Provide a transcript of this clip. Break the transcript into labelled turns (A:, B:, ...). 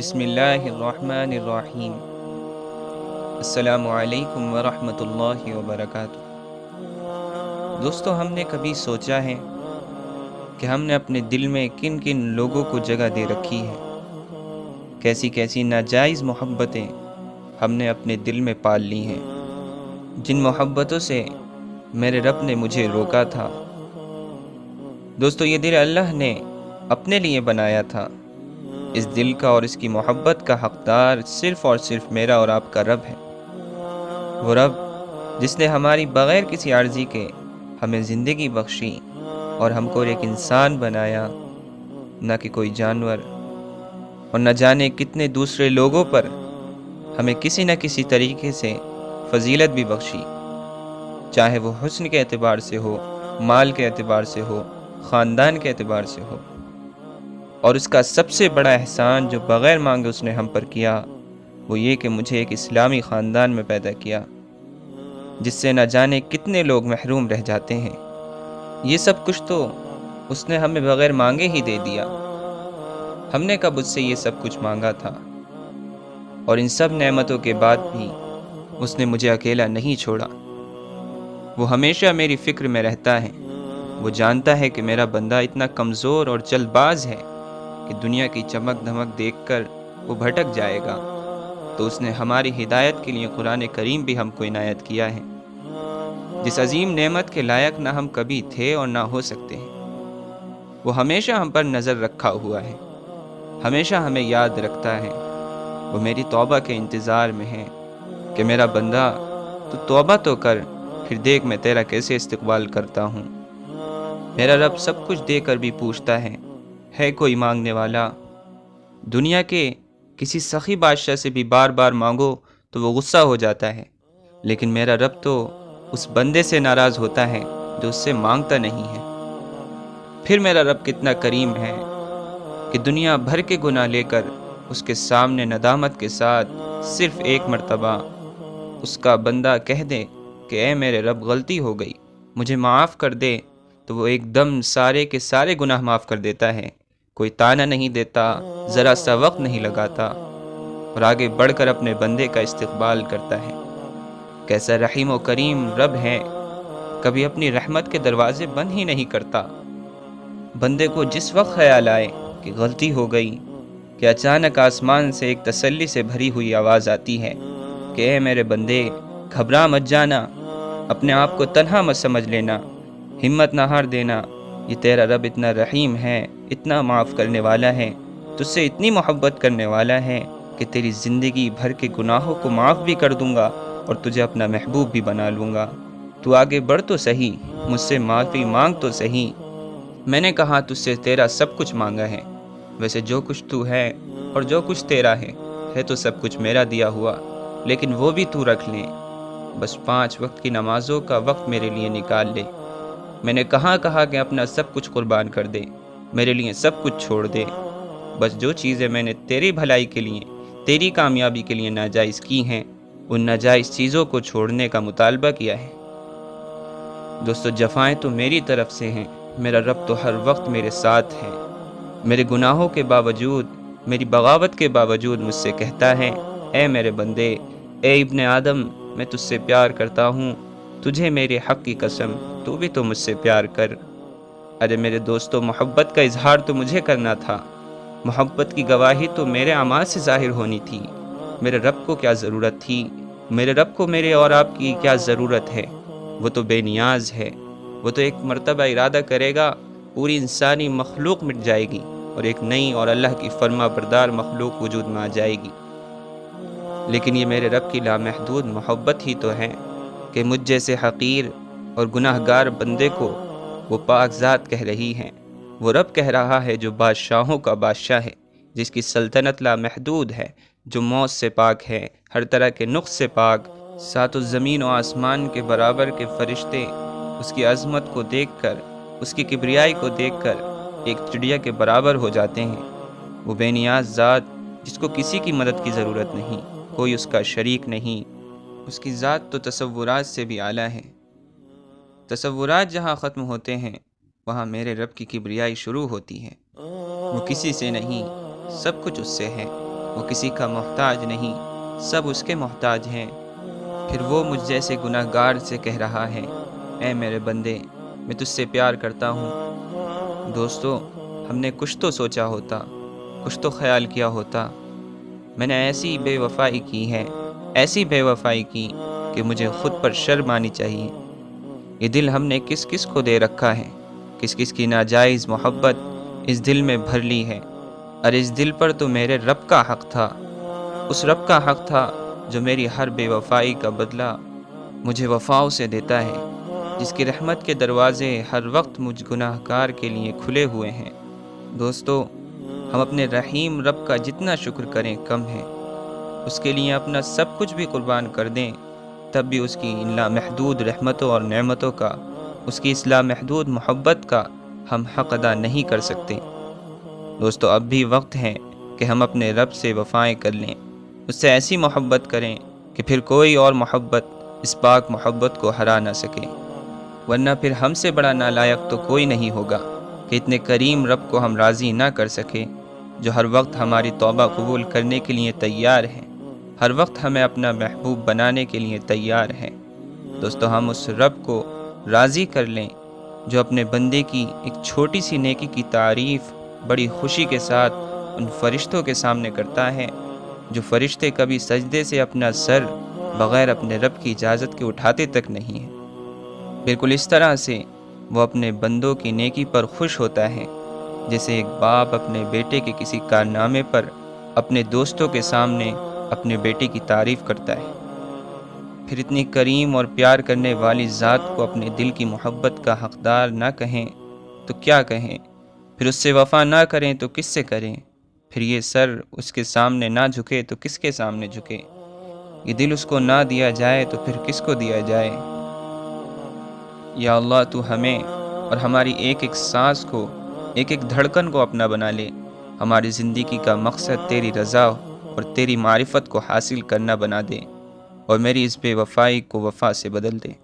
A: بسم اللہ الرحمن الرحیم۔ السلام علیکم ورحمۃ اللہ وبرکاتہ۔ دوستو، ہم نے کبھی سوچا ہے کہ ہم نے اپنے دل میں کن کن لوگوں کو جگہ دے رکھی ہے؟ کیسی کیسی ناجائز محبتیں ہم نے اپنے دل میں پال لی ہیں، جن محبتوں سے میرے رب نے مجھے روکا تھا۔ دوستو، یہ دل اللہ نے اپنے لیے بنایا تھا۔ اس دل کا اور اس کی محبت کا حقدار صرف اور صرف میرا اور آپ کا رب ہے۔ وہ رب جس نے ہماری بغیر کسی عارضی کے ہمیں زندگی بخشی اور ہم کو ایک انسان بنایا، نہ کہ کوئی جانور، اور نہ جانے کتنے دوسرے لوگوں پر ہمیں کسی نہ کسی طریقے سے فضیلت بھی بخشی، چاہے وہ حسن کے اعتبار سے ہو، مال کے اعتبار سے ہو، خاندان کے اعتبار سے ہو۔ اور اس کا سب سے بڑا احسان جو بغیر مانگے اس نے ہم پر کیا، وہ یہ کہ مجھے ایک اسلامی خاندان میں پیدا کیا، جس سے نہ جانے کتنے لوگ محروم رہ جاتے ہیں۔ یہ سب کچھ تو اس نے ہمیں بغیر مانگے ہی دے دیا۔ ہم نے کب اس سے یہ سب کچھ مانگا تھا؟ اور ان سب نعمتوں کے بعد بھی اس نے مجھے اکیلا نہیں چھوڑا۔ وہ ہمیشہ میری فکر میں رہتا ہے۔ وہ جانتا ہے کہ میرا بندہ اتنا کمزور اور جلد باز ہے کہ دنیا کی چمک دھمک دیکھ کر وہ بھٹک جائے گا، تو اس نے ہماری ہدایت کے لیے قرآن کریم بھی ہم کو عنایت کیا ہے، جس عظیم نعمت کے لائق نہ ہم کبھی تھے اور نہ ہو سکتے ہیں۔ وہ ہمیشہ ہم پر نظر رکھا ہوا ہے، ہمیشہ ہمیں یاد رکھتا ہے۔ وہ میری توبہ کے انتظار میں ہے کہ میرا بندہ تو توبہ تو کر، پھر دیکھ میں تیرا کیسے استقبال کرتا ہوں۔ میرا رب سب کچھ دے کر بھی پوچھتا ہے کوئی مانگنے والا؟ دنیا کے کسی سخی بادشاہ سے بھی بار بار مانگو تو وہ غصہ ہو جاتا ہے، لیکن میرا رب تو اس بندے سے ناراض ہوتا ہے جو اس سے مانگتا نہیں ہے۔ پھر میرا رب کتنا کریم ہے کہ دنیا بھر کے گناہ لے کر اس کے سامنے ندامت کے ساتھ صرف ایک مرتبہ اس کا بندہ کہہ دے کہ اے میرے رب، غلطی ہو گئی، مجھے معاف کر دے، تو وہ ایک دم سارے کے سارے گناہ معاف کر دیتا ہے۔ کوئی طعنہ نہیں دیتا، ذرا سا وقت نہیں لگاتا، اور آگے بڑھ کر اپنے بندے کا استقبال کرتا ہے۔ کیسا رحیم و کریم رب ہے، کبھی اپنی رحمت کے دروازے بند ہی نہیں کرتا۔ بندے کو جس وقت خیال آئے کہ غلطی ہو گئی، کہ اچانک آسمان سے ایک تسلی سے بھری ہوئی آواز آتی ہے کہ اے میرے بندے، گھبرا مت جانا، اپنے آپ کو تنہا مت سمجھ لینا، ہمت نہ ہار دینا۔ یہ تیرا رب اتنا رحیم ہے، اتنا معاف کرنے والا ہے، تجھ سے اتنی محبت کرنے والا ہے کہ تیری زندگی بھر کے گناہوں کو معاف بھی کر دوں گا اور تجھے اپنا محبوب بھی بنا لوں گا۔ تو آگے بڑھ تو صحیح، مجھ سے معافی مانگ تو صحیح۔ میں نے کہا تجھ سے تیرا سب کچھ مانگا ہے، ویسے جو کچھ تو ہے اور جو کچھ تیرا ہے تو سب کچھ میرا دیا ہوا، لیکن وہ بھی تو رکھ لے۔ بس 5 وقت کی نمازوں کا وقت میرے لیے نکال لے۔ میں نے کہا کہ اپنا سب کچھ قربان کر دے، میرے لیے سب کچھ چھوڑ دے۔ بس جو چیزیں میں نے تیری بھلائی کے لیے، تیری کامیابی کے لیے ناجائز کی ہیں، ان ناجائز چیزوں کو چھوڑنے کا مطالبہ کیا ہے۔ دوستو، جفائیں تو میری طرف سے ہیں، میرا رب تو ہر وقت میرے ساتھ ہے۔ میرے گناہوں کے باوجود، میری بغاوت کے باوجود مجھ سے کہتا ہے اے میرے بندے، اے ابن آدم، میں تجھ سے پیار کرتا ہوں، تجھے میرے حق کی قسم تو بھی تو مجھ سے پیار کر۔ ارے میرے دوستو، محبت کا اظہار تو مجھے کرنا تھا، محبت کی گواہی تو میرے اعمال سے ظاہر ہونی تھی۔ میرے رب کو کیا ضرورت تھی؟ میرے رب کو میرے اور آپ کی کیا ضرورت ہے؟ وہ تو بے نیاز ہے۔ وہ تو ایک مرتبہ ارادہ کرے گا، پوری انسانی مخلوق مٹ جائے گی اور ایک نئی اور اللہ کی فرما بردار مخلوق وجود میں آ جائے گی۔ لیکن یہ میرے رب کی لامحدود محبت ہی تو ہے کہ مجھ جیسے حقیر اور گناہ گار بندے کو وہ پاک ذات کہہ رہی ہے۔ وہ رب کہہ رہا ہے جو بادشاہوں کا بادشاہ ہے، جس کی سلطنت لامحدود ہے، جو موت سے پاک ہے، ہر طرح کے نقص سے پاک۔ 7 زمین و آسمان کے برابر کے فرشتے اس کی عظمت کو دیکھ کر، اس کی کبریائی کو دیکھ کر ایک چڑیا کے برابر ہو جاتے ہیں۔ وہ بے نیاز ذات جس کو کسی کی مدد کی ضرورت نہیں، کوئی اس کا شریک نہیں، اس کی ذات تو تصورات سے بھی اعلیٰ ہے۔ تصورات جہاں ختم ہوتے ہیں، وہاں میرے رب کی کبریائی شروع ہوتی ہے۔ وہ کسی سے نہیں، سب کچھ اس سے ہے۔ وہ کسی کا محتاج نہیں، سب اس کے محتاج ہیں۔ پھر وہ مجھ جیسے گناہ گار سے کہہ رہا ہے، اے میرے بندے، میں تجھ سے پیار کرتا ہوں۔ دوستو، ہم نے کچھ تو سوچا ہوتا، کچھ تو خیال کیا ہوتا۔ میں نے ایسی بے وفائی کی ہے، ایسی بے وفائی کی کہ مجھے خود پر شرم آنی چاہیے۔ یہ دل ہم نے کس کس کو دے رکھا ہے، کس کس کی ناجائز محبت اس دل میں بھر لی ہے۔ اور اس دل پر تو میرے رب کا حق تھا، اس رب کا حق تھا جو میری ہر بے وفائی کا بدلہ مجھے وفاؤں سے دیتا ہے، جس کی رحمت کے دروازے ہر وقت مجھ گناہ گار کے لیے کھلے ہوئے ہیں۔ دوستو، ہم اپنے رحیم رب کا جتنا شکر کریں کم ہے۔ اس کے لیے اپنا سب کچھ بھی قربان کر دیں، تب بھی اس کی ان لامحدود رحمتوں اور نعمتوں کا، اس کی اس لامحدود محبت کا ہم حق ادا نہیں کر سکتے۔ دوستو، اب بھی وقت ہے کہ ہم اپنے رب سے وفائیں کر لیں، اس سے ایسی محبت کریں کہ پھر کوئی اور محبت اس پاک محبت کو ہرا نہ سکے، ورنہ پھر ہم سے بڑا نالائق تو کوئی نہیں ہوگا کہ اتنے کریم رب کو ہم راضی نہ کر سکے، جو ہر وقت ہماری توبہ قبول کرنے کے لیے تیار ہے، ہر وقت ہمیں اپنا محبوب بنانے کے لیے تیار ہے۔ دوستو، ہم اس رب کو راضی کر لیں جو اپنے بندے کی ایک چھوٹی سی نیکی کی تعریف بڑی خوشی کے ساتھ ان فرشتوں کے سامنے کرتا ہے، جو فرشتے کبھی سجدے سے اپنا سر بغیر اپنے رب کی اجازت کے اٹھاتے تک نہیں ہیں۔ بالکل اس طرح سے وہ اپنے بندوں کی نیکی پر خوش ہوتا ہے، جیسے ایک باپ اپنے بیٹے کے کسی کارنامے پر اپنے دوستوں کے سامنے اپنے بیٹے کی تعریف کرتا ہے۔ پھر اتنی کریم اور پیار کرنے والی ذات کو اپنے دل کی محبت کا حقدار نہ کہیں تو کیا کہیں؟ پھر اس سے وفا نہ کریں تو کس سے کریں؟ پھر یہ سر اس کے سامنے نہ جھکے تو کس کے سامنے جھکے؟ یہ دل اس کو نہ دیا جائے تو پھر کس کو دیا جائے؟ یا اللہ، تو ہمیں اور ہماری ایک ایک سانس کو، ایک ایک دھڑکن کو اپنا بنا لے۔ ہماری زندگی کا مقصد تیری رضا اور تیری معرفت کو حاصل کرنا بنا دے، اور میری اس بے وفائی کو وفا سے بدل دے۔